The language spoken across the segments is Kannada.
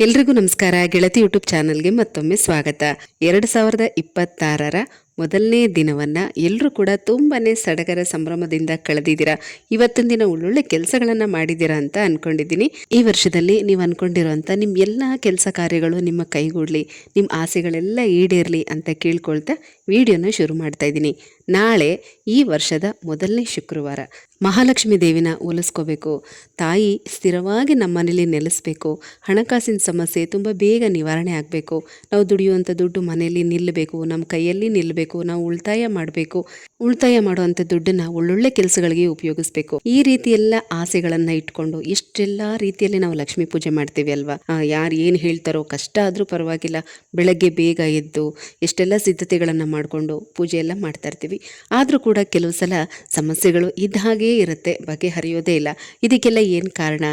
ಎಲ್ರಿಗೂ ನಮಸ್ಕಾರ. ಗೆಳತಿ ಯೂಟ್ಯೂಬ್ ಚಾನಲ್ಗೆ ಮತ್ತೊಮ್ಮೆ ಸ್ವಾಗತ. 2026ರ ಮೊದಲನೇ ದಿನವನ್ನು ಎಲ್ಲರೂ ಕೂಡ ತುಂಬಾನೇ ಸಡಗರ ಸಂಭ್ರಮದಿಂದ ಕಳೆದಿದ್ದೀರಾ. ಇವತ್ತಿನ ದಿನ ಒಳ್ಳೊಳ್ಳೆ ಕೆಲಸಗಳನ್ನು ಮಾಡಿದ್ದೀರಾ ಅಂತ ಅನ್ಕೊಂಡಿದ್ದೀನಿ. ಈ ವರ್ಷದಲ್ಲಿ ನೀವು ಅನ್ಕೊಂಡಿರೋಂಥ ನಿಮ್ಮ ಎಲ್ಲ ಕೆಲಸ ಕಾರ್ಯಗಳು ನಿಮ್ಮ ಕೈಗೂಡಲಿ, ನಿಮ್ಮ ಆಸೆಗಳೆಲ್ಲ ಈಡೇರಲಿ ಅಂತ ಕೇಳ್ಕೊಳ್ತಾ ವಿಡಿಯೋನ ಶುರು ಮಾಡ್ತಾ ಇದ್ದೀನಿ. ನಾಳೆ ಈ ವರ್ಷದ ಮೊದಲನೇ ಶುಕ್ರವಾರ. ಮಹಾಲಕ್ಷ್ಮಿ ದೇವಿನ ಒಲಿಸ್ಕೋಬೇಕು, ತಾಯಿ ಸ್ಥಿರವಾಗಿ ನಮ್ಮ ಮನೇಲಿ ನೆಲೆಸಬೇಕು, ಹಣಕಾಸಿನ ಸಮಸ್ಯೆ ತುಂಬ ಬೇಗ ನಿವಾರಣೆ ಆಗಬೇಕು, ನಾವು ದುಡಿಯುವಂಥ ದುಡ್ಡು ಮನೆಯಲ್ಲಿ ನಿಲ್ಲಬೇಕು, ನಮ್ಮ ಕೈಯಲ್ಲಿ ನಿಲ್ಲಬೇಕು, ನಾವು ಉಳಿತಾಯ ಮಾಡಬೇಕು, ಉಳಿತಾಯ ಮಾಡುವಂಥ ದುಡ್ಡನ್ನು ಒಳ್ಳೊಳ್ಳೆ ಕೆಲಸಗಳಿಗೆ ಉಪಯೋಗಿಸ್ಬೇಕು. ಈ ರೀತಿ ಎಲ್ಲ ಆಸೆಗಳನ್ನು ಇಟ್ಕೊಂಡು ಎಷ್ಟೆಲ್ಲ ರೀತಿಯಲ್ಲಿ ನಾವು ಲಕ್ಷ್ಮೀ ಪೂಜೆ ಮಾಡ್ತೀವಿ ಅಲ್ವಾ. ಯಾರು ಏನು ಹೇಳ್ತಾರೋ, ಕಷ್ಟ ಆದರೂ ಪರವಾಗಿಲ್ಲ, ಬೆಳಗ್ಗೆ ಬೇಗ ಎದ್ದು ಎಷ್ಟೆಲ್ಲ ಸಿದ್ಧತೆಗಳನ್ನು ಮಾಡಿಕೊಂಡು ಪೂಜೆ ಎಲ್ಲ ಮಾಡ್ತಾ ಇರ್ತೀವಿ. ಆದರೂ ಕೂಡ ಕೆಲವು ಸಲ ಸಮಸ್ಯೆಗಳು ಇದ್ದ ಹಾಗೇ ಇರುತ್ತೆ, ಬಗೆಹರಿಯೋದೇ ಇಲ್ಲ. ಇದಕ್ಕೆಲ್ಲ ಏನು ಕಾರಣ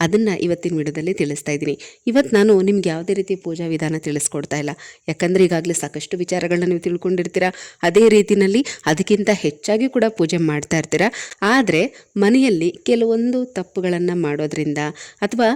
ಅದನ್ನು ಇವತ್ತಿನ ವಿಡಿಯೋದಲ್ಲಿ ತಿಳಿಸ್ತಾ ಇದ್ದೀನಿ. ಇವತ್ತು ನಾನು ನಿಮ್ಗೆ ಯಾವುದೇ ರೀತಿ ಪೂಜಾ ವಿಧಾನ ತಿಳಿಸ್ಕೊಡ್ತಾ ಇಲ್ಲ, ಯಾಕಂದರೆ ಈಗಾಗಲೇ ಸಾಕಷ್ಟು ವಿಚಾರಗಳನ್ನ ನೀವು ತಿಳ್ಕೊಂಡಿರ್ತೀರ. ಅದೇ ರೀತಿಯಲ್ಲಿ ಅದಕ್ಕಿಂತ ಹೆಚ್ಚಾಗಿ ಕೂಡ ಪೂಜೆ ಮಾಡ್ತಾ ಇರ್ತೀರ. ಆದರೆ ಮನೆಯಲ್ಲಿ ಕೆಲವೊಂದು ತಪ್ಪುಗಳನ್ನು ಮಾಡೋದ್ರಿಂದ ಅಥವಾ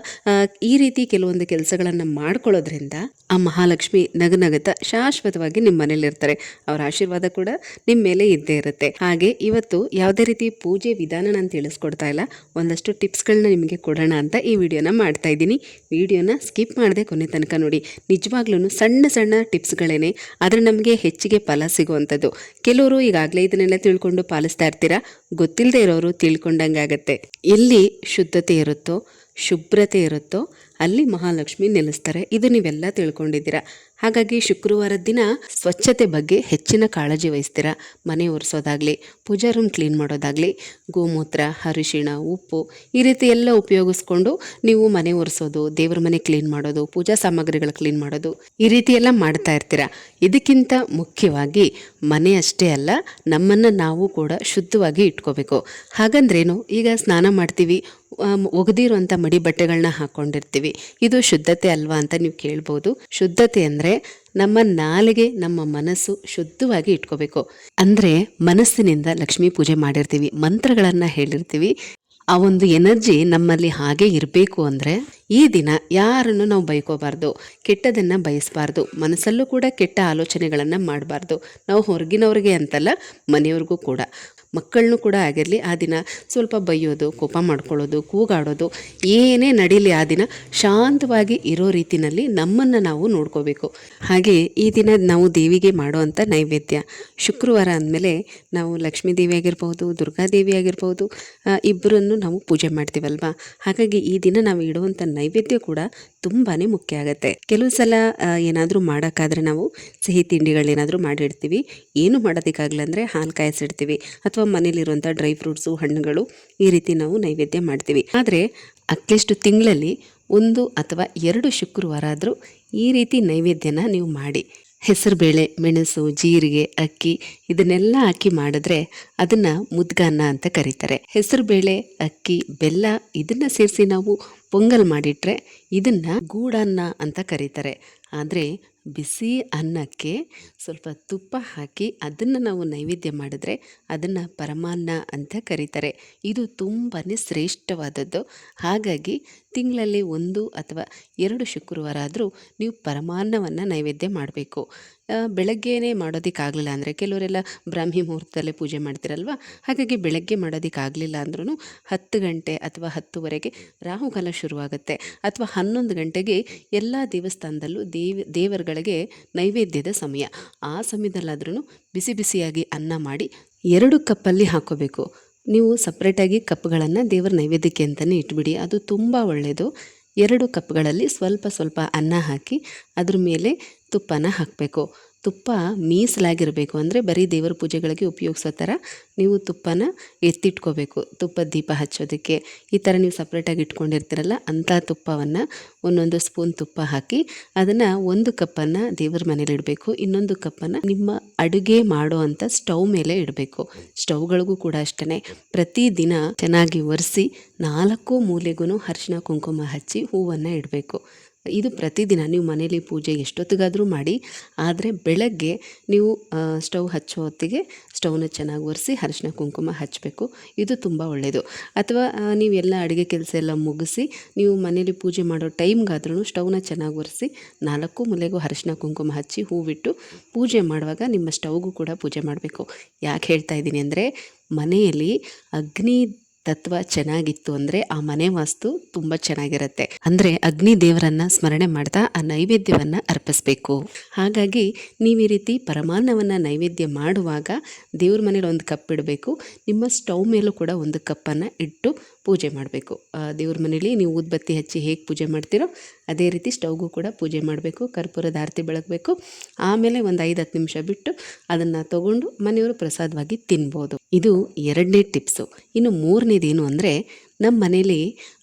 ಈ ರೀತಿ ಕೆಲವೊಂದು ಕೆಲಸಗಳನ್ನು ಮಾಡ್ಕೊಳ್ಳೋದ್ರಿಂದ ಆ ಮಹಾಲಕ್ಷ್ಮಿ ನಗನಗತ ಶಾಶ್ವತವಾಗಿ ನಿಮ್ಮ ಮನೇಲಿರ್ತಾರೆ. ಅವರ ಆಶೀರ್ವಾದ ಕೂಡ ನಿಮ್ಮ ಮೇಲೆ ಇದ್ದೇ ಇರುತ್ತೆ. ಹಾಗೆ ಇವತ್ತು ಯಾವುದೇ ರೀತಿ ಪೂಜೆ ವಿಧಾನ ನಾನು ತಿಳಿಸ್ಕೊಡ್ತಾ ಇಲ್ಲ, ಒಂದಷ್ಟು ಟಿಪ್ಸ್ಗಳನ್ನ ನಿಮಗೆ ಕೊಡೋಣ ಅಂತ ಈ ವಿಡಿಯೋನ ಮಾಡ್ತಾ ಇದ್ದೀನಿ. ವಿಡಿಯೋನ ಸ್ಕಿಪ್ ಮಾಡದೆ ಕೊನೆ ತನಕ ನೋಡಿ. ನಿಜವಾಗ್ಲೂ ಸಣ್ಣ ಸಣ್ಣ ಟಿಪ್ಸ್ಗಳೇನೆ, ಆದರೆ ನಮಗೆ ಹೆಚ್ಚಿಗೆ ಫಲ ಸಿಗುವಂಥದ್ದು. ಕೆಲವರು ಈಗಾಗಲೇ ಇದನ್ನೆಲ್ಲ ತಿಳ್ಕೊಂಡು ಪಾಲಿಸ್ತಾ ಇರ್ತೀರಾ, ಗೊತ್ತಿಲ್ಲದೆ ಇರೋರು ತಿಳ್ಕೊಂಡಂಗಾಗತ್ತೆ. ಎಲ್ಲಿ ಶುದ್ಧತೆ ಇರುತ್ತೋ, ಶುಭ್ರತೆ ಇರುತ್ತೋ ಅಲ್ಲಿ ಮಹಾಲಕ್ಷ್ಮಿ ನೆಲೆಸ್ತಾರೆ. ಇದು ನೀವೆಲ್ಲ ತಿಳ್ಕೊಂಡಿದ್ದೀರಾ. ಹಾಗಾಗಿ ಶುಕ್ರವಾರದ ದಿನ ಸ್ವಚ್ಛತೆ ಬಗ್ಗೆ ಹೆಚ್ಚಿನ ಕಾಳಜಿ ವಹಿಸ್ತೀರಾ. ಮನೆ ಒರೆಸೋದಾಗಲಿ, ಪೂಜಾ ರೂಮ್ ಕ್ಲೀನ್ ಮಾಡೋದಾಗಲಿ, ಗೋಮೂತ್ರ, ಅರಿಶಿಣ, ಉಪ್ಪು ಈ ರೀತಿ ಎಲ್ಲ ಉಪಯೋಗಿಸ್ಕೊಂಡು ನೀವು ಮನೆ ಒರೆಸೋದು, ದೇವ್ರ ಮನೆ ಕ್ಲೀನ್ ಮಾಡೋದು, ಪೂಜಾ ಸಾಮಗ್ರಿಗಳು ಕ್ಲೀನ್ ಮಾಡೋದು ಈ ರೀತಿ ಎಲ್ಲ ಮಾಡ್ತಾ ಇರ್ತೀರಾ. ಇದಕ್ಕಿಂತ ಮುಖ್ಯವಾಗಿ ಮನೆ ಅಷ್ಟೇ ಅಲ್ಲ, ನಮ್ಮನ್ನು ನಾವು ಕೂಡ ಶುದ್ಧವಾಗಿ ಇಟ್ಕೋಬೇಕು. ಹಾಗಂದ್ರೇನು, ಈಗ ಸ್ನಾನ ಮಾಡ್ತೀವಿ, ಒಗೆದಿರುವಂಥ ಮಡಿ ಬಟ್ಟೆಗಳನ್ನ ಹಾಕ್ಕೊಂಡಿರ್ತೀವಿ, ಇದು ಶುದ್ಧತೆ ಅಲ್ವಾ ಅಂತ ನೀವು ಕೇಳ್ಬೋದು. ಶುದ್ಧತೆ ಅಂದರೆ ನಮ್ಮ ನಾಲಿಗೆ, ನಮ್ಮ ಮನಸ್ಸು ಶುದ್ಧವಾಗಿ ಇಟ್ಕೋಬೇಕು. ಅಂದರೆ ಮನಸ್ಸಿನಿಂದ ಲಕ್ಷ್ಮೀ ಪೂಜೆ ಮಾಡಿರ್ತೀವಿ, ಮಂತ್ರಗಳನ್ನು ಹೇಳಿರ್ತೀವಿ, ಆ ಒಂದು ಎನರ್ಜಿ ನಮ್ಮಲ್ಲಿ ಹಾಗೆ ಇರಬೇಕು. ಅಂದರೆ ಈ ದಿನ ಯಾರನ್ನು ನಾವು ಬೈಕೋಬಾರ್ದು, ಕೆಟ್ಟದನ್ನು ಬಯಸಬಾರ್ದು, ಮನಸ್ಸಲ್ಲೂ ಕೂಡ ಕೆಟ್ಟ ಆಲೋಚನೆಗಳನ್ನು ಮಾಡಬಾರ್ದು. ನಾವು ಹೊರಗಿನವ್ರಿಗೆ ಅಂತಲ್ಲ, ಮನೆಯವ್ರಿಗೂ ಕೂಡ, ಮಕ್ಕಳನ್ನೂ ಕೂಡ ಆಗಿರಲಿ, ಆ ದಿನ ಸ್ವಲ್ಪ ಬೈಯೋದು, ಕೋಪ ಮಾಡ್ಕೊಳ್ಳೋದು, ಕೂಗಾಡೋದು ಏನೇ ನಡೀಲಿ, ಆ ದಿನ ಶಾಂತವಾಗಿ ಇರೋ ರೀತಿಯಲ್ಲಿ ನಮ್ಮನ್ನು ನಾವು ನೋಡ್ಕೋಬೇಕು. ಹಾಗೆ ಈ ದಿನ ನಾವು ದೇವಿಗೆ ಮಾಡುವಂಥ ನೈವೇದ್ಯ, ಶುಕ್ರವಾರ ಅಂದಮೇಲೆ ನಾವು ಲಕ್ಷ್ಮೀ ದೇವಿ ಆಗಿರ್ಬೋದು, ದುರ್ಗಾದೇವಿ ಆಗಿರ್ಬೋದು, ಇಬ್ಬರನ್ನು ನಾವು ಪೂಜೆ ಮಾಡ್ತೀವಲ್ವಾ. ಹಾಗಾಗಿ ಈ ದಿನ ನಾವು ಇಡುವಂಥ ನೈವೇದ್ಯ ಕೂಡ ತುಂಬಾ ಮುಖ್ಯ ಆಗುತ್ತೆ. ಕೆಲವು ಸಲ ಏನಾದರೂ ಮಾಡೋಕ್ಕಾದ್ರೆ ನಾವು ಸಿಹಿ ತಿಂಡಿಗಳೇನಾದರೂ ಮಾಡಿಡ್ತೀವಿ. ಏನು ಮಾಡೋದಕ್ಕಾಗಲ್ಲ ಅಂದರೆ ಹಾಲು ಕಾಯಿಸಿಡ್ತೀವಿ, ಅಥವಾ ಮನೇಲಿರುವಂಥ ಡ್ರೈ ಫ್ರೂಟ್ಸು, ಹಣ್ಣುಗಳು ಈ ರೀತಿ ನಾವು ನೈವೇದ್ಯ ಮಾಡ್ತೀವಿ. ಆದರೆ ಅಟ್ಲೀಸ್ಟ್ ತಿಂಗಳಲ್ಲಿ 1 ಅಥವಾ 2 ಶುಕ್ರವಾರ ಆದರೂ ಈ ರೀತಿ ನೈವೇದ್ಯನ ನೀವು ಮಾಡಿ. ಹೆಸರುಬೇಳೆ, ಮೆಣಸು, ಜೀರಿಗೆ, ಅಕ್ಕಿ ಇದನ್ನೆಲ್ಲ ಹಾಕಿ ಮಾಡಿದ್ರೆ ಅದನ್ನು ಮುದ್ಗಾನ್ನ ಅಂತ ಕರೀತಾರೆ. ಹೆಸರುಬೇಳೆ, ಅಕ್ಕಿ, ಬೆಲ್ಲ ಇದನ್ನು ಸೇರಿಸಿ ನಾವು ಪೊಂಗಲ್ ಮಾಡಿಟ್ರೆ ಇದನ್ನು ಗೂಡನ್ನ ಅಂತ ಕರೀತಾರೆ. ಆದರೆ ಬಿಸಿ ಅನ್ನಕ್ಕೆ ಸ್ವಲ್ಪ ತುಪ್ಪ ಹಾಕಿ ಅದನ್ನು ನಾವು ನೈವೇದ್ಯ ಮಾಡಿದ್ರೆ ಅದನ್ನು ಪರಮಾನ್ನ ಅಂತ ಕರೀತಾರೆ. ಇದು ತುಂಬಾ ಶ್ರೇಷ್ಠವಾದದ್ದು. ಹಾಗಾಗಿ ತಿಂಗಳಲ್ಲಿ 1 ಅಥವಾ 2 ಶುಕ್ರವಾರ ಆದರೂ ನೀವು ಪರಮಾನ್ನವನ್ನು ನೈವೇದ್ಯ ಮಾಡಬೇಕು. ಬೆಳಗ್ಗೆನೇ ಮಾಡೋದಕ್ಕಾಗಲಿಲ್ಲ ಅಂದರೆ, ಕೆಲವರೆಲ್ಲ ಬ್ರಾಹ್ಮಿ ಮುಹೂರ್ತದಲ್ಲೇ ಪೂಜೆ ಮಾಡ್ತಿರಲ್ವ, ಹಾಗಾಗಿ ಬೆಳಗ್ಗೆ ಮಾಡೋದಕ್ಕಾಗಲಿಲ್ಲ ಅಂದ್ರೂ 10 ಗಂಟೆ ಅಥವಾ 10:30ಗೆ ರಾಹುಕಾಲ ಶುರುವಾಗುತ್ತೆ, ಅಥವಾ 11 ಗಂಟೆಗೆ ಎಲ್ಲ ದೇವಸ್ಥಾನದಲ್ಲೂ ದೇವರುಗಳಿಗೆ ನೈವೇದ್ಯದ ಸಮಯ. ಆ ಸಮಯದಲ್ಲಾದ್ರೂ ಬಿಸಿ ಬಿಸಿಯಾಗಿ ಅನ್ನ ಮಾಡಿ 2 ಕಪ್ಪಲ್ಲಿ ಹಾಕೋಬೇಕು. ನೀವು ಸಪ್ರೇಟಾಗಿ ಕಪ್ಗಳನ್ನು ದೇವರ ನೈವೇದ್ಯಕ್ಕೆ ಅಂತಲೇ ಇಟ್ಬಿಡಿ, ಅದು ತುಂಬ ಒಳ್ಳೆಯದು. 2 ಕಪ್ಗಳಲ್ಲಿ ಸ್ವಲ್ಪ ಸ್ವಲ್ಪ ಅನ್ನ ಹಾಕಿ ಅದ್ರ ಮೇಲೆ ತುಪ್ಪನ ಹಾಕಬೇಕು. ತುಪ್ಪ ಮೀಸಲಾಗಿರಬೇಕು, ಅಂದರೆ ಬರೀ ದೇವರ ಪೂಜೆಗಳಿಗೆ ಉಪಯೋಗಿಸೋ ಥರ ನೀವು ತುಪ್ಪನ ಎತ್ತಿಟ್ಕೋಬೇಕು. ತುಪ್ಪದ ದೀಪ ಹಚ್ಚೋದಕ್ಕೆ ಈ ಥರ ನೀವು ಸಪ್ರೇಟಾಗಿ ಇಟ್ಕೊಂಡಿರ್ತೀರಲ್ಲ, ಅಂಥ ತುಪ್ಪವನ್ನು 1 ಸ್ಪೂನ್ ತುಪ್ಪ ಹಾಕಿ ಅದನ್ನು 1 ಕಪ್ಪನ್ನು ದೇವರ ಮನೇಲಿ ಇಡಬೇಕು, ಇನ್ನೊಂದು ಕಪ್ಪನ್ನು ನಿಮ್ಮ ಅಡುಗೆ ಮಾಡೋ ಅಂಥ ಸ್ಟವ್ ಮೇಲೆ ಇಡಬೇಕು. ಸ್ಟವ್ಗಳಿಗೂ ಕೂಡ ಅಷ್ಟೇ ಪ್ರತಿದಿನ ಚೆನ್ನಾಗಿ ಒರೆಸಿ 4 ಮೂಲೆಗೂ ಅರಿಶಿನ ಕುಂಕುಮ ಹಚ್ಚಿ ಹೂವನ್ನು ಇಡಬೇಕು. ಇದು ಪ್ರತಿದಿನ ನೀವು ಮನೇಲಿ ಪೂಜೆ ಎಷ್ಟೊತ್ತಿಗಾದರೂ ಮಾಡಿ, ಆದರೆ ಬೆಳಗ್ಗೆ ನೀವು ಸ್ಟವ್ ಹಚ್ಚೋ ಹೊತ್ತಿಗೆ ಸ್ಟವ್ನ ಚೆನ್ನಾಗಿ ಒರೆಸಿ ಅರಿಶಿನ ಕುಂಕುಮ ಹಚ್ಚಬೇಕು. ಇದು ತುಂಬ ಒಳ್ಳೆಯದು. ಅಥವಾ ನೀವೆಲ್ಲ ಅಡುಗೆ ಕೆಲಸ ಎಲ್ಲ ಮುಗಿಸಿ ನೀವು ಮನೇಲಿ ಪೂಜೆ ಮಾಡೋ ಟೈಮ್ಗಾದ್ರೂ ಸ್ಟವ್ನ ಚೆನ್ನಾಗಿ ಒರೆಸಿ 4 ಮೂಲೆಗೂ ಅರಿಶಿನ ಕುಂಕುಮ ಹಚ್ಚಿ ಹೂವಿಟ್ಟು ಪೂಜೆ ಮಾಡುವಾಗ ನಿಮ್ಮ ಸ್ಟವ್ಗೂ ಕೂಡ ಪೂಜೆ ಮಾಡಬೇಕು. ಯಾಕೆ ಹೇಳ್ತಾ ಇದ್ದೀನಿ ಅಂದರೆ, ಮನೆಯಲ್ಲಿ ಅಗ್ನಿ ತತ್ವ ಚೆನ್ನಾಗಿತ್ತು ಅಂದರೆ ಆ ಮನೆ ವಾಸ್ತು ತುಂಬ ಚೆನ್ನಾಗಿರುತ್ತೆ. ಅಂದರೆ ಅಗ್ನಿ ದೇವರನ್ನು ಸ್ಮರಣೆ ಮಾಡ್ತಾ ಆ ನೈವೇದ್ಯವನ್ನು ಅರ್ಪಿಸಬೇಕು. ಹಾಗಾಗಿ ನೀವು ಈ ರೀತಿ ಪರಮಾನ್ನವನ್ನು ನೈವೇದ್ಯ ಮಾಡುವಾಗ ದೇವ್ರ ಮನೇಲಿ ಒಂದು ಕಪ್ ಇಡಬೇಕು. ನಿಮ್ಮ ಸ್ಟವ್ ಮೇಲೂ ಕೂಡ ಒಂದು ಕಪ್ಪನ್ನು ಇಟ್ಟು ಪೂಜೆ ಮಾಡಬೇಕು. ದೇವ್ರ ಮನೇಲಿ ನೀವು ಊದ್ಬತ್ತಿ ಹಚ್ಚಿ ಹೇಗೆ ಪೂಜೆ ಮಾಡ್ತೀರೋ ಅದೇ ರೀತಿ ಸ್ಟವ್ಗೂ ಕೂಡ ಪೂಜೆ ಮಾಡಬೇಕು. ಕರ್ಪೂರದ ಆರತಿ ಬೆಳಗಬೇಕು. ಆಮೇಲೆ ಒಂದು 5-10 ನಿಮಿಷ ಬಿಟ್ಟು ಅದನ್ನು ತಗೊಂಡು ಮನೆಯವರು ಪ್ರಸಾದವಾಗಿ ತಿನ್ಬೋದು. ಇದು 2ನೇ ಟಿಪ್ಸು. ಇನ್ನು 3ನೇದೇನು ಅಂದರೆ, ನಮ್ಮ ಮನೇಲಿ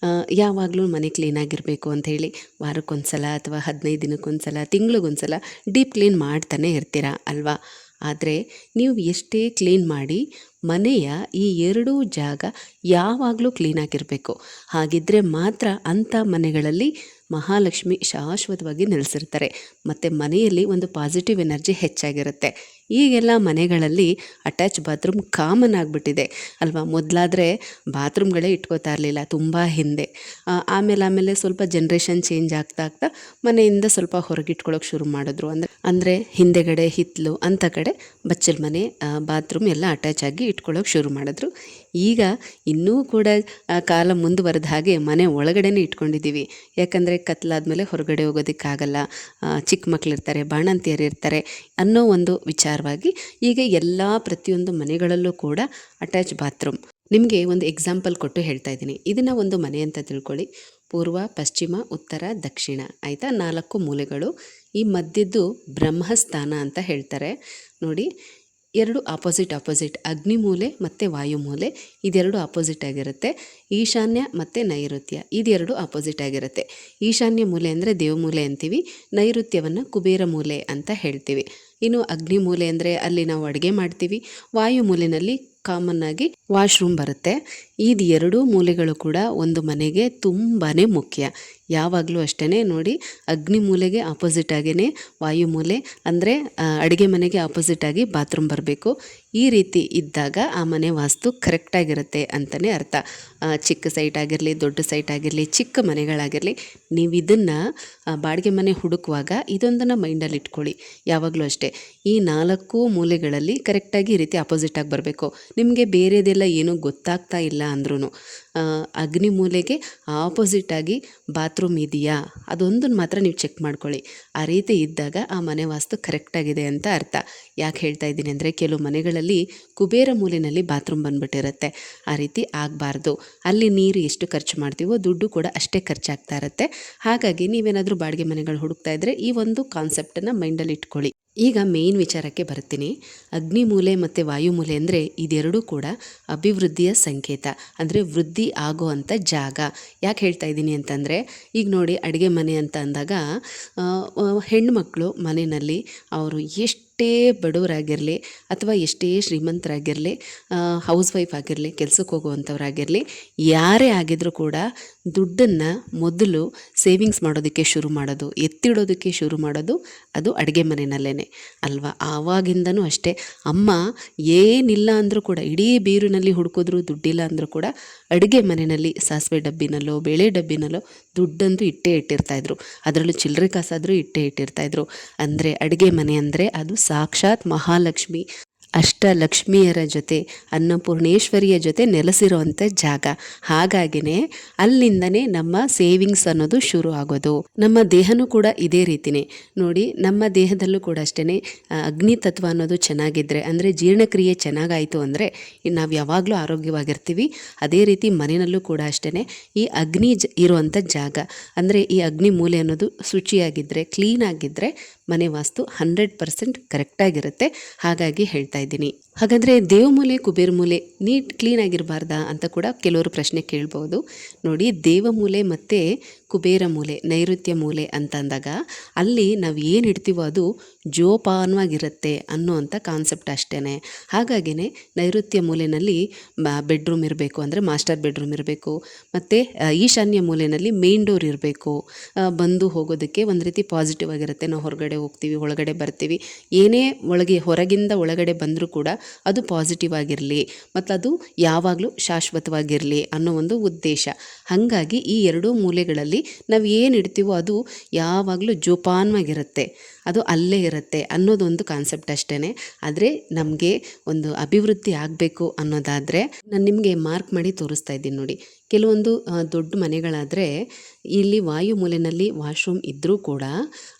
ಯಾವಾಗಲೂ ಮನೆ ಕ್ಲೀನಾಗಿರಬೇಕು ಅಂಥೇಳಿ ವಾರಕ್ಕೊಂದ್ಸಲ ಅಥವಾ 15 ದಿನಕ್ಕೊಂದ್ಸಲ, ತಿಂಗಳಿಗೊಂದ್ಸಲ ಡೀಪ್ ಕ್ಲೀನ್ ಮಾಡ್ತಾನೆ ಇರ್ತೀರಾ ಅಲ್ವಾ? ಆದರೆ ನೀವು ಎಷ್ಟೇ ಕ್ಲೀನ್ ಮಾಡಿ ಮನೆಯ ಈ 2 ಜಾಗ ಯಾವಾಗಲೂ ಕ್ಲೀನಾಗಿರಬೇಕು. ಹಾಗಿದ್ದರೆ ಮಾತ್ರ ಅಂಥ ಮನೆಗಳಲ್ಲಿ ಮಹಾಲಕ್ಷ್ಮಿ ಶಾಶ್ವತವಾಗಿ ನೆಲೆಸಿರ್ತಾರೆ ಮತ್ತು ಮನೆಯಲ್ಲಿ ಒಂದು ಪಾಸಿಟಿವ್ ಎನರ್ಜಿ ಹೆಚ್ಚಾಗಿರುತ್ತೆ. ಈಗೆಲ್ಲ ಮನೆಗಳಲ್ಲಿ ಅಟ್ಯಾಚ್ ಬಾತ್ರೂಮ್ ಕಾಮನ್ ಆಗಿಬಿಟ್ಟಿದೆ ಅಲ್ವಾ? ಮೊದಲಾದರೆ ಬಾತ್ರೂಮ್ಗಳೇ ಇಟ್ಕೋತಾ ಇರಲಿಲ್ಲ ತುಂಬ ಹಿಂದೆ. ಆಮೇಲೆ ಸ್ವಲ್ಪ ಜನ್ರೇಷನ್ ಚೇಂಜ್ ಆಗ್ತಾ ಮನೆಯಿಂದ ಸ್ವಲ್ಪ ಹೊರಗಿಟ್ಕೊಳ್ಳೋಕೆ ಶುರು ಮಾಡಿದ್ರು. ಅಂದರೆ ಹಿಂದೆಗಡೆ ಹಿತ್ತಲು ಅಂಥ ಕಡೆ ಬಚ್ಚಲ ಮನೆ, ಬಾತ್ರೂಮ್ ಎಲ್ಲ ಅಟ್ಯಾಚ್ ಆಗಿ ಇಟ್ಕೊಳ್ಳೋಕೆ ಶುರು ಮಾಡಿದ್ರು. ಈಗ ಇನ್ನೂ ಕೂಡ ಕಾಲ ಮುಂದುವರೆದ ಹಾಗೆ ಮನೆ ಒಳಗಡೆನೇ ಇಟ್ಕೊಂಡಿದ್ದೀವಿ. ಯಾಕಂದರೆ ಕತ್ಲಾದ್ಮೇಲೆ ಹೊರಗಡೆ ಹೋಗೋದಕ್ಕಾಗಲ್ಲ, ಚಿಕ್ಕ ಮಕ್ಕಳಿರ್ತಾರೆ, ಬಾಣಂತಿಯರು ಇರ್ತಾರೆ ಅನ್ನೋ ಒಂದು ವಿಚಾರವಾಗಿ ಈಗ ಎಲ್ಲ ಪ್ರತಿಯೊಂದು ಮನೆಗಳಲ್ಲೂ ಕೂಡ ಅಟ್ಯಾಚ್ ಬಾತ್ರೂಮ್. ನಿಮಗೆ ಒಂದು ಎಕ್ಸಾಂಪಲ್ ಕೊಟ್ಟು ಹೇಳ್ತಾ ಇದ್ದೀನಿ. ಇದನ್ನು ಒಂದು ಮನೆ ಅಂತ ತಿಳ್ಕೊಳ್ಳಿ. ಪೂರ್ವ, ಪಶ್ಚಿಮ, ಉತ್ತರ, ದಕ್ಷಿಣ, ಆಯಿತಾ? 4 ಮೂಲೆಗಳು. ಈ ಮಧ್ಯದ್ದು ಬ್ರಹ್ಮಸ್ಥಾನ ಅಂತ ಹೇಳ್ತಾರೆ ನೋಡಿ. 2 ಆಪೋಸಿಟ್ ಅಗ್ನಿ ಮೂಲೆ ಮತ್ತು ವಾಯು ಮೂಲೆ, ಇದೆರಡು ಆಪೋಸಿಟ್ ಆಗಿರುತ್ತೆ. ಈಶಾನ್ಯ ಮತ್ತು ನೈಋತ್ಯ ಇದೆರಡು ಆಪೋಸಿಟ್ ಆಗಿರುತ್ತೆ. ಈಶಾನ್ಯ ಮೂಲೆ ಅಂದರೆ ದೇವಮೂಲೆ ಅಂತೀವಿ, ನೈಋತ್ಯವನ್ನು ಕುಬೇರ ಮೂಲೆ ಅಂತ ಹೇಳ್ತೀವಿ. ಇನ್ನು ಅಗ್ನಿ ಮೂಲೆ ಅಂದರೆ ಅಲ್ಲಿ ನಾವು ಅಡುಗೆ ಮಾಡ್ತೀವಿ. ವಾಯು ಮೂಲೆಯಲ್ಲಿ ಕಾಮನ್ ಆಗಿ ವಾಶ್ರೂಮ್ ಬರುತ್ತೆ. ಇದು 2 ಮೂಲೆಗಳು ಕೂಡ ಒಂದು ಮನೆಗೆ ತುಂಬಾ ಮುಖ್ಯ. ಯಾವಾಗಲೂ ಅಷ್ಟೇ ನೋಡಿ, ಅಗ್ನಿ ಮೂಲೆಗೆ ಆಪೋಸಿಟ್ ಆಗಿಯೇ ವಾಯು ಮೂಲೆ ಅಂದರೆ ಅಡುಗೆ ಮನೆಗೆ ಆಪೋಸಿಟ್ ಆಗಿ ಬಾತ್ರೂಮ್ ಬರಬೇಕು. ಈ ರೀತಿ ಇದ್ದಾಗ ಆ ಮನೆ ವಾಸ್ತು ಕರೆಕ್ಟಾಗಿರುತ್ತೆ ಅಂತಲೇ ಅರ್ಥ. ಚಿಕ್ಕ ಸೈಟ್ ಆಗಿರಲಿ, ದೊಡ್ಡ ಸೈಟ್ ಆಗಿರಲಿ, ಚಿಕ್ಕ ಮನೆಗಳಾಗಿರಲಿ, ನೀವು ಇದನ್ನು ಬಾಡಿಗೆ ಮನೆ ಹುಡುಕುವಾಗ ಇದೊಂದನ್ನು ಮೈಂಡಲ್ಲಿ ಇಟ್ಕೊಳ್ಳಿ. ಯಾವಾಗಲೂ ಅಷ್ಟೇ ಈ 4 ಮೂಲೆಗಳಲ್ಲಿ ಕರೆಕ್ಟಾಗಿ ಈ ರೀತಿ ಆಪೋಸಿಟಾಗಿ ಬರಬೇಕು. ನಿಮಗೆ ಬೇರೆದೆಲ್ಲ ಏನೂ ಗೊತ್ತಾಗ್ತಾ ಇಲ್ಲ ಅಂದ್ರೂ ಅಗ್ನಿ ಮೂಲೆಗೆ ಆಪೋಸಿಟಾಗಿ ಬಾತ್ರೂಮ್ ಇದೆಯಾ ಅದೊಂದನ್ನು ಮಾತ್ರ ನೀವು ಚೆಕ್ ಮಾಡ್ಕೊಳ್ಳಿ. ಆ ರೀತಿ ಇದ್ದಾಗ ಆ ಮನೆ ವಾಸ್ತು ಕರೆಕ್ಟಾಗಿದೆ ಅಂತ ಅರ್ಥ. ಯಾಕೆ ಹೇಳ್ತಾ ಇದ್ದೀನಿ ಅಂದರೆ, ಕೆಲವು ಮನೆಗಳಲ್ಲಿ ಕುಬೇರ ಮೂಲೆಯಲ್ಲಿ ಬಾತ್ರೂಮ್ ಬಂದುಬಿಟ್ಟಿರುತ್ತೆ. ಆ ರೀತಿ ಆಗಬಾರ್ದು. ಅಲ್ಲಿ ನೀರು ಎಷ್ಟು ಖರ್ಚು ಮಾಡ್ತೀವೋ ದುಡ್ಡು ಕೂಡ ಅಷ್ಟೇ ಖರ್ಚಾಗ್ತಾ ಇರುತ್ತೆ. ಹಾಗಾಗಿ ನೀವೇನಾದರೂ ಬಾಡಿಗೆ ಮನೆಗಳು ಹುಡುಕ್ತಾ ಇದ್ದರೆ ಈ ಒಂದು ಕಾನ್ಸೆಪ್ಟನ್ನು ಮೈಂಡಲ್ಲಿ ಇಟ್ಕೊಳ್ಳಿ. ಈಗ ಮೇನ್ ವಿಚಾರಕ್ಕೆ ಬರ್ತೀನಿ. ಅಗ್ನಿ ಮೂಲೆ ಮತ್ತು ವಾಯುಮೂಲೆ ಅಂದರೆ ಇದೆರಡೂ ಕೂಡ ಅಭಿವೃದ್ಧಿಯ ಸಂಕೇತ, ಅಂದರೆ ವೃದ್ಧಿ ಆಗುವಂಥ ಜಾಗ. ಯಾಕೆ ಹೇಳ್ತಾ ಇದ್ದೀನಿ ಅಂತಂದರೆ, ಈಗ ನೋಡಿ ಅಡುಗೆ ಮನೆ ಅಂತ ಅಂದಾಗ ಹೆಣ್ಮಕ್ಳು ಮನೆಯಲ್ಲಿ ಅವರು ಎಷ್ಟೇ ಬಡವರಾಗಿರಲಿ ಅಥವಾ ಎಷ್ಟೇ ಶ್ರೀಮಂತರಾಗಿರಲಿ, ಹೌಸ್ ವೈಫ್ ಆಗಿರಲಿ, ಕೆಲಸಕ್ಕೆ ಹೋಗುವಂಥವ್ರಾಗಿರಲಿ, ಯಾರೇ ಆಗಿದ್ರೂ ಕೂಡ ದುಡ್ಡನ್ನು ಮೊದಲು ಸೇವಿಂಗ್ಸ್ ಮಾಡೋದಕ್ಕೆ ಶುರು ಮಾಡೋದು, ಎತ್ತಿಡೋದಕ್ಕೆ ಶುರು ಮಾಡೋದು ಅದು ಅಡುಗೆ ಮನೆಯಲ್ಲೇ ಅಲ್ವಾ? ಆವಾಗಿಂದನೂ ಅಷ್ಟೇ. ಅಮ್ಮ ಏನಿಲ್ಲ ಅಂದರೂ ಕೂಡ ಇಡೀ ಬೀರಿನಲ್ಲಿ ಹುಡುಕಿದ್ರು ದುಡ್ಡಿಲ್ಲ ಅಂದರೂ ಕೂಡ ಅಡುಗೆ ಮನೆಯಲ್ಲಿ ಸಾಸಿವೆ ಡಬ್ಬಿನಲ್ಲೋ ಬೇಳೆ ಡಬ್ಬಿನಲ್ಲೋ ದುಡ್ಡಂತೂ ಇಟ್ಟಿರ್ತಾಯಿದ್ರು. ಅದರಲ್ಲೂ ಚಿಲ್ಲರೆ ಕಾಸಾದರೂ ಇಟ್ಟಿರ್ತಾಯಿದ್ರು. ಅಂದರೆ ಅಡುಗೆ ಮನೆ ಅಂದರೆ ಅದು ಸಾಕ್ಷಾತ್ ಮಹಾಲಕ್ಷ್ಮಿ, ಅಷ್ಟಲಕ್ಷ್ಮಿಯರ ಜೊತೆ, ಅನ್ನಪೂರ್ಣೇಶ್ವರಿಯ ಜೊತೆ ನೆಲೆಸಿರುವಂಥ ಜಾಗ. ಹಾಗಾಗಿನೇ ಅಲ್ಲಿಂದನೇ ನಮ್ಮ ಸೇವಿಂಗ್ಸ್ ಅನ್ನೋದು ಶುರು ಆಗೋದು. ನಮ್ಮ ದೇಹನೂ ಕೂಡ ಇದೇ ರೀತಿನೇ ನೋಡಿ. ನಮ್ಮ ದೇಹದಲ್ಲೂ ಕೂಡ ಅಷ್ಟೇ ಅಗ್ನಿ ತತ್ವ ಅನ್ನೋದು ಚೆನ್ನಾಗಿದ್ದರೆ, ಅಂದರೆ ಜೀರ್ಣಕ್ರಿಯೆ ಚೆನ್ನಾಗಾಯಿತು ಅಂದರೆ ನಾವು ಯಾವಾಗಲೂ ಆರೋಗ್ಯವಾಗಿರ್ತೀವಿ. ಅದೇ ರೀತಿ ಮನೆಯಲ್ಲೂ ಕೂಡ ಅಷ್ಟೇ ಈ ಅಗ್ನಿ ಇರುವಂಥ ಜಾಗ, ಅಂದರೆ ಈ ಅಗ್ನಿ ಮೂಲೆ ಅನ್ನೋದು ಶುಚಿಯಾಗಿದ್ದರೆ, ಕ್ಲೀನಾಗಿದ್ದರೆ ಮನೆ ವಾಸ್ತು 100% ಕರೆಕ್ಟಾಗಿರುತ್ತೆ. ಹಾಗಾಗಿ ಹೇಳ್ತಾ ಇದ್ದೀನಿ. ಹಾಗಾದರೆ ದೇವಮೂಲೆ ಕುಬೇರ ಮೂಲೆ ನೀಟ್ ಕ್ಲೀನ್ ಆಗಿರಬಾರ್ದಾ ಅಂತ ಕೂಡ ಕೆಲವರು ಪ್ರಶ್ನೆ ಕೇಳ್ಬೋದು. ನೋಡಿ, ದೇವಮೂಲೆ ಮತ್ತು ಕುಬೇರ ಮೂಲೆ, ನೈಋತ್ಯ ಮೂಲೆ ಅಂತ ಅಂದಾಗ ಅಲ್ಲಿ ನಾವು ಏನು ಇಡ್ತೀವೋ ಅದು ಜೋಪಾನವಾಗಿರುತ್ತೆ ಅನ್ನೋವಂಥ ಕಾನ್ಸೆಪ್ಟ್ ಅಷ್ಟೇ. ಹಾಗಾಗಿನೇ ನೈಋತ್ಯ ಮೂಲೆಯಲ್ಲಿ ಬೆಡ್ರೂಮ್ ಇರಬೇಕು, ಅಂದರೆ ಮಾಸ್ಟರ್ ಬೆಡ್ರೂಮ್ ಇರಬೇಕು. ಮತ್ತು ಈಶಾನ್ಯ ಮೂಲೆಯಲ್ಲಿ ಮೇನ್ ಡೋರ್ ಇರಬೇಕು. ಬಂದು ಹೋಗೋದಕ್ಕೆ ಒಂದು ರೀತಿ ಪಾಸಿಟಿವ್ ಆಗಿರುತ್ತೆ. ನಾವು ಹೊರಗಡೆ ಹೋಗ್ತೀವಿ, ಒಳಗಡೆ ಬರ್ತೀವಿ, ಏನೇ ಹೊರಗಿಂದ ಒಳಗಡೆ ಬಂದರೂ ಕೂಡ ಅದು ಪಾಸಿಟಿವ್ ಆಗಿರಲಿ ಮತ್ತು ಅದು ಯಾವಾಗಲೂ ಶಾಶ್ವತವಾಗಿರಲಿ ಅನ್ನೋ ಒಂದು ಉದ್ದೇಶ. ಹಾಗಾಗಿ ಈ ಎರಡೂ ಮೂಲೆಗಳಲ್ಲಿ ನಾವು ಏನು ಇಡ್ತೀವೋ ಅದು ಯಾವಾಗಲೂ ಜೋಪಾನವಾಗಿರುತ್ತೆ, ಅದು ಅಲ್ಲೇ ಇರುತ್ತೆ ಅನ್ನೋದೊಂದು ಕಾನ್ಸೆಪ್ಟ್ ಅಷ್ಟೇ. ಆದರೆ ನಮಗೆ ಒಂದು ಅಭಿವೃದ್ಧಿ ಆಗಬೇಕು ಅನ್ನೋದಾದರೆ ನಾನು ನಿಮಗೆ ಮಾರ್ಕ್ ಮಾಡಿ ತೋರಿಸ್ತಾ ಇದ್ದೀನಿ ನೋಡಿ. ಕೆಲವೊಂದು ದೊಡ್ಡ ಮನೆಗಳಾದರೆ ಇಲ್ಲಿ ವಾಯು ಮೂಲೆಯಲ್ಲಿ ವಾಶ್ರೂಮ್ ಇದ್ದರೂ ಕೂಡ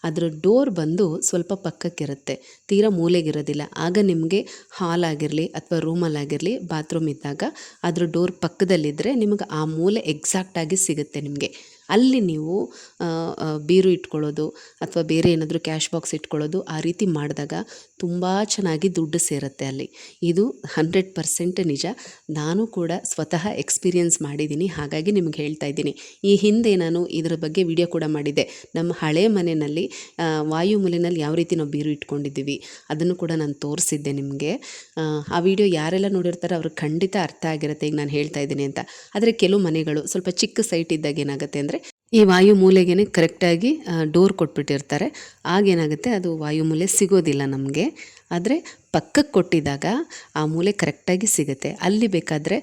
ಅದರ ಡೋರ್ ಬಂದು ಸ್ವಲ್ಪ ಪಕ್ಕಕ್ಕಿರುತ್ತೆ, ತೀರಾ ಮೂಲೆಗಿರೋದಿಲ್ಲ. ಆಗ ನಿಮಗೆ ಹಾಲ್ ಆಗಿರಲಿ ಅಥವಾ ರೂಮಲ್ಲಾಗಿರಲಿ ಬಾತ್ರೂಮ್ ಇದ್ದಾಗ ಅದ್ರ ಡೋರ್ ಪಕ್ಕದಲ್ಲಿದ್ದರೆ ನಿಮಗೆ ಆ ಮೂಲೆ ಎಕ್ಸಾಕ್ಟಾಗಿ ಸಿಗುತ್ತೆ ನಿಮಗೆ. ಅಲ್ಲಿ ನೀವು ಬೀರು ಇಟ್ಕೊಳ್ಳೋದು ಅಥವಾ ಬೇರೆ ಏನಾದರೂ ಕ್ಯಾಶ್ ಬಾಕ್ಸ್ ಇಟ್ಕೊಳ್ಳೋದು ಆ ರೀತಿ ಮಾಡಿದಾಗ ತುಂಬ ಚೆನ್ನಾಗಿ ದುಡ್ಡು ಸೇರುತ್ತೆ ಅಲ್ಲಿ. ಇದು 100% ನಿಜ. ನಾನು ಕೂಡ ಸ್ವತಃ ಎಕ್ಸ್ಪೀರಿಯನ್ಸ್ ಮಾಡಿದ್ದೀನಿ, ಹಾಗಾಗಿ ನಿಮಗೆ ಹೇಳ್ತಾ ಇದ್ದೀನಿ. ಈ ಹಿಂದೆ ನಾನು ಇದರ ಬಗ್ಗೆ ವಿಡಿಯೋ ಕೂಡ ಮಾಡಿದ್ದೆ. ನಮ್ಮ ಹಳೆ ಮನೆಯಲ್ಲಿ ವಾಯು ಮೂಲೆಯಲ್ಲಿ ಯಾವ ರೀತಿ ನಾವು ಬೀರು ಇಟ್ಕೊಂಡಿದ್ದೀವಿ ಅದನ್ನು ಕೂಡ ನಾನು ತೋರಿಸಿದ್ದೆ ನಿಮಗೆ. ಆ ವಿಡಿಯೋ ಯಾರೆಲ್ಲ ನೋಡಿರ್ತಾರೆ ಅವ್ರಿಗೆ ಖಂಡಿತ ಅರ್ಥ ಆಗಿರುತ್ತೆ ಈಗ ನಾನು ಹೇಳ್ತಾ ಇದ್ದೀನಿ ಅಂತ. ಆದರೆ ಕೆಲವು ಮನೆಗಳು ಸ್ವಲ್ಪ ಚಿಕ್ಕ ಸೈಟ್ ಇದ್ದಾಗ ಏನಾಗುತ್ತೆ ಅಂದರೆ ಈ ವಾಯು ಮೂಲೆಗೇ ಕರೆಕ್ಟಾಗಿ ಡೋರ್ ಕೊಟ್ಬಿಟ್ಟಿರ್ತಾರೆ. ಆಗೇನಾಗುತ್ತೆ, ಅದು ವಾಯು ಮೂಲೆ ಸಿಗೋದಿಲ್ಲ ನಮಗೆ. ಆದರೆ ಪಕ್ಕಕ್ಕೆ ಕೊಟ್ಟಿದ್ದಾಗ ಆ ಮೂಲೆ ಕರೆಕ್ಟಾಗಿ ಸಿಗುತ್ತೆ. ಅಲ್ಲಿ ಬೇಕಾದರೆ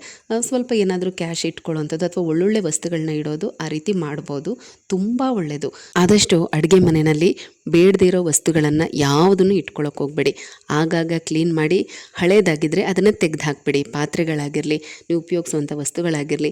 ಸ್ವಲ್ಪ ಏನಾದರೂ ಕ್ಯಾಶ್ ಇಟ್ಕೊಳ್ಳೋವಂಥದ್ದು ಅಥವಾ ಒಳ್ಳೊಳ್ಳೆ ವಸ್ತುಗಳನ್ನ ಇಡೋದು ಆ ರೀತಿ ಮಾಡ್ಬೋದು, ತುಂಬ ಒಳ್ಳೆಯದು. ಆದಷ್ಟು ಅಡುಗೆ ಮನೆಯಲ್ಲಿ ಬೇಡದೇ ಇರೋ ವಸ್ತುಗಳನ್ನು ಯಾವುದನ್ನು ಇಟ್ಕೊಳ್ಳೋಕೆ ಹೋಗಬೇಡಿ. ಆಗಾಗ ಕ್ಲೀನ್ ಮಾಡಿ ಹಳೇದಾಗಿದ್ದರೆ ಅದನ್ನು ತೆಗೆದು ಹಾಕಿಬಿಡಿ. ಪಾತ್ರೆಗಳಾಗಿರಲಿ, ನೀವು ಉಪಯೋಗಿಸುವಂಥ ವಸ್ತುಗಳಾಗಿರಲಿ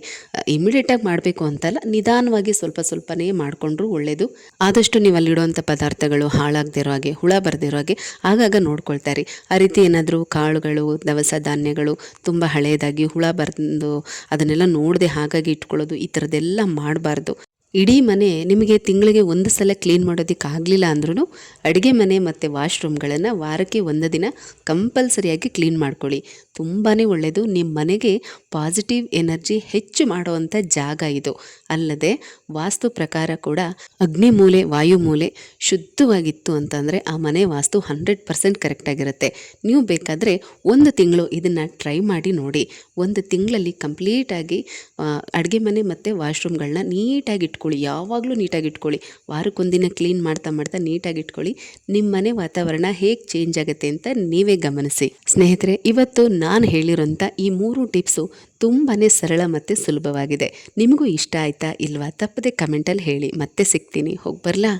ಇಮಿಡಿಯೇಟಾಗಿ ಮಾಡಬೇಕು ಅಂತಲ್ಲ, ನಿಧಾನವಾಗಿ ಸ್ವಲ್ಪನೇ ಮಾಡಿಕೊಂಡ್ರೂ ಒಳ್ಳೆಯದು. ಆದಷ್ಟು ನೀವು ಅಲ್ಲಿಡುವಂಥ ಪದಾರ್ಥಗಳು ಹಾಳಾಗದೇ ಇರೋ ಹಾಗೆ, ಹುಳ ಬರದೇ ಇರೋ ಹಾಗೆ ಆಗಾಗ ನೋಡ್ಕೊಳ್ತಾರೆ. ಆ ರೀತಿ ಏನಾದರೂ ಕಾಳುಗಳು, ದವಸ ಧಾನ್ಯಗಳು ತುಂಬ ಹಳೆಯದಾಗಿ ಹುಳ ಬಂದು ಅದನ್ನೆಲ್ಲ ನೋಡದೆ ಹಾಗಾಗಿ ಇಟ್ಕೊಳ್ಳೋದು, ಈ ಥರದ್ದೆಲ್ಲ ಮಾಡಬಾರ್ದು. ಇಡೀ ಮನೆ ನಿಮಗೆ ತಿಂಗಳಿಗೆ ಒಂದು ಸಲ ಕ್ಲೀನ್ ಮಾಡೋದಕ್ಕಾಗಲಿಲ್ಲ ಅಂದ್ರೂ ಅಡುಗೆ ಮನೆ ಮತ್ತು ವಾಶ್ರೂಮ್ಗಳನ್ನು ವಾರಕ್ಕೆ ಒಂದು ದಿನ ಕಂಪಲ್ಸರಿಯಾಗಿ ಕ್ಲೀನ್ ಮಾಡ್ಕೊಳ್ಳಿ. ತುಂಬಾ ಒಳ್ಳೆಯದು. ನಿಮ್ಮ ಮನೆಗೆ ಪಾಸಿಟಿವ್ ಎನರ್ಜಿ ಹೆಚ್ಚು ಮಾಡುವಂಥ ಜಾಗ ಇದು. ಅಲ್ಲದೆ ವಾಸ್ತು ಪ್ರಕಾರ ಕೂಡ ಅಗ್ನಿ ಮೂಲೆ, ವಾಯು ಮೂಲೆ ಶುದ್ಧವಾಗಿತ್ತು ಅಂತಂದರೆ ಆ ಮನೆ ವಾಸ್ತು 100% ಕರೆಕ್ಟಾಗಿರುತ್ತೆ. ನೀವು ಬೇಕಾದರೆ ಒಂದು ತಿಂಗಳು ಇದನ್ನು ಟ್ರೈ ಮಾಡಿ ನೋಡಿ. ಒಂದು ತಿಂಗಳಲ್ಲಿ ಕಂಪ್ಲೀಟಾಗಿ ಅಡುಗೆ ಮನೆ ಮತ್ತು ವಾಶ್ರೂಮ್ಗಳನ್ನ ನೀಟಾಗಿ ಇಟ್ಕೊಳ್ಳಿ. ಯಾವಾಗಲೂ ನೀಟಾಗಿ ಇಟ್ಕೊಳ್ಳಿ. ವಾರಕ್ಕೊಂದಿನ ಕ್ಲೀನ್ ಮಾಡ್ತಾ ನೀಟಾಗಿ ಇಟ್ಕೊಳ್ಳಿ. ನಿಮ್ಮ ಮನೆ ವಾತಾವರಣ ಹೇಗೆ ಚೇಂಜ್ ಆಗುತ್ತೆ ಅಂತ ನೀವೇ ಗಮನಿಸಿ. ಸ್ನೇಹಿತರೆ, ಇವತ್ತು ನಾನು ಹೇಳಿರೋಂಥ ಈ 3 ಟಿಪ್ಸು ತುಂಬಾ ಸರಳ ಮತ್ತು ಸುಲಭವಾಗಿದೆ. ನಿಮಗೂ ಇಷ್ಟ ಆಯಿತಾ ಇಲ್ವಾ? ತಪ್ಪದೆ ಕಮೆಂಟಲ್ಲಿ ಹೇಳಿ. ಮತ್ತೆ ಸಿಗ್ತೀನಿ. ಹೋಗಿ ಬರಲಾ?